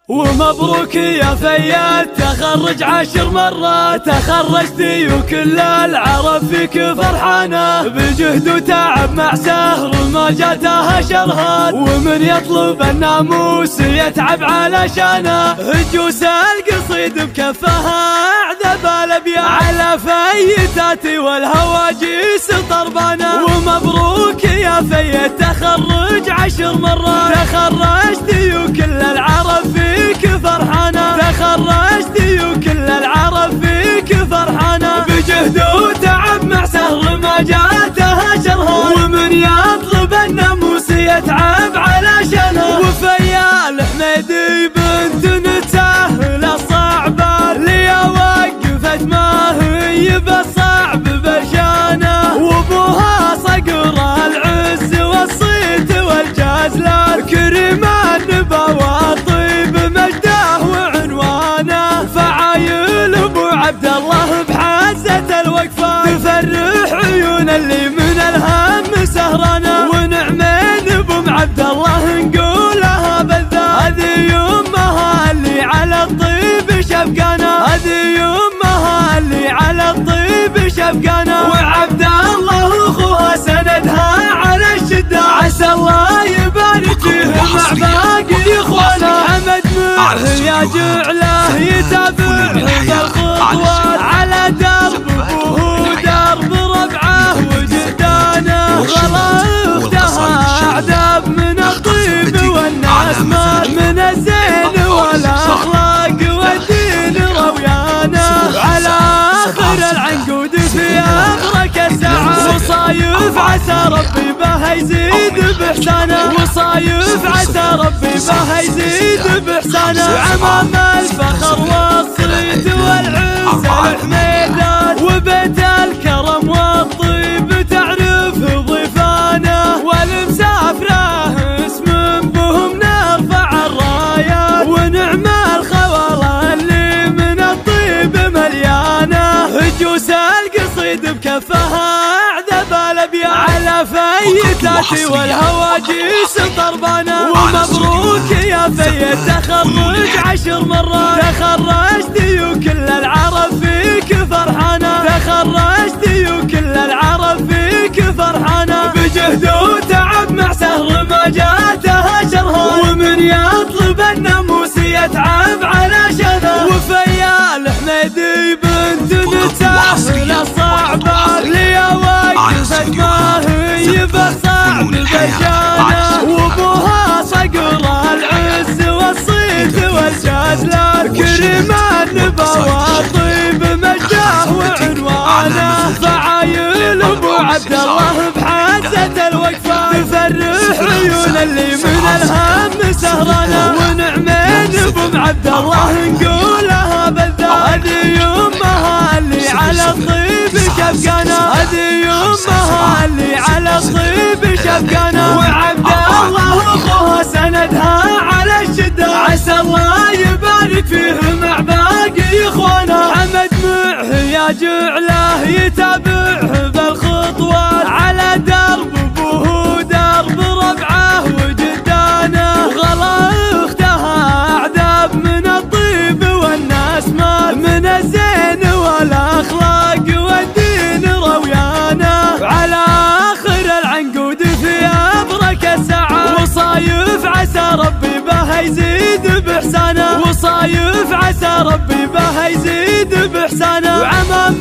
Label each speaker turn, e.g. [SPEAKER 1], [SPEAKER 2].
[SPEAKER 1] ومبروك يا فياد تخرج 10 مرات، تخرجتي وكل العرب فيك فرحانة، بجهد وتعب مع سهر ما جاتها شرهات، ومن يطلب الناموس يتعب علشانه، هجوس القصيد بكفها اعذب الابيات، على فيتاتي والهواجيس طربانة. ومبروك يا فياد تخرج 10 مرات، تخرجتي وكل العرب فيك فرحانة، تخرجتي وكل العرب فيك فرحانة، بجهد وتعب مع سهر ما جاتها شرها، ومن يطلب الناموس يتعب علشانه. وفيا الحميدي بنت نتسهل الصعبة اللي وقفت ما هي بالصعب برشانة، وابوها صقر العز والصيت والجزلة، كريم النبا والطيب مجده وعنوانه، فعايل ابو عبد الله بحزة الوقفة، تفرح عيون اللي من الهم سهرانة، ونعمين ابو عبد الله نقولها بالذات، هذه يمها اللي على الطيب شفقانة، هذه يمها اللي على الطيب شفقانة، وعبد الله اخوها سندها على الشدة، عسى الله يبارك فيه مع باقي اخوانا. حمد معه يا جعله يتابع بالخطوات، على درب ابوه درب ربعه وجدانه، غلا اختها اعذاب من الطيب والناس مات، من الزين والاخلاق والدين رويانه، على اخر العنقود في ابرك الساعه، وصايف عسى ربي به يزيد باحسانه، وصايف عسى ربي به يزيد باحسانه، عمام الفخر والصيت والعز الحميدات، وبيت الكرم والطيب تعرف ضيفانه، والمسافره اسم بهم نرفع الرايات، ونعم الخوال اللي من الطيب مليانه، هجوس القصيد بكفها اعذب الابيات، على فيتاتي والهواجيس طربانه. ومبروك يا فيت تخرج 10 مرات، تخرجتي وكل العرب فيك فرحانه، تخرجتي وكل العرب فيك فرحانه، بجهد وتعب مع سهر ما جاتها شرها، ومن يطلب الناموس يتعب علشانه. وفيا الحميدي بنت نتسهل الصعبة اللي وقفت ما هي بالصعب برشانة، وابوها صقر العز والصيت والجزلة، كريم النبا والطيب مجده وعنوانه، فعايل ابو عبد الله بحزة الوقفة، تفرح عيون اللي من الهم سهرانة، ونعمين ابو عبد الله نقولها بالذات، هذه يمها اللي على الطيب شفقانة، هذه يمها اللي على الطيب شفقانة، وعبد الله اخوها سندها على الشدة، عسى الله يبارك فيه مع باقي اخوانا. حمد معه يا جعله يتابع بالخطوات، على درب ابوه درب ربعه وجدانه، غلا اختها اعذاب من الطيب والناس مات، من الزين والاخلاق والدين رويانه، على اخر العنقود في ابرك الساعه، وصايف عسى ربي به يزيد باحسانه، وصايف عسى ربي به يزيد باحسانه، وعمام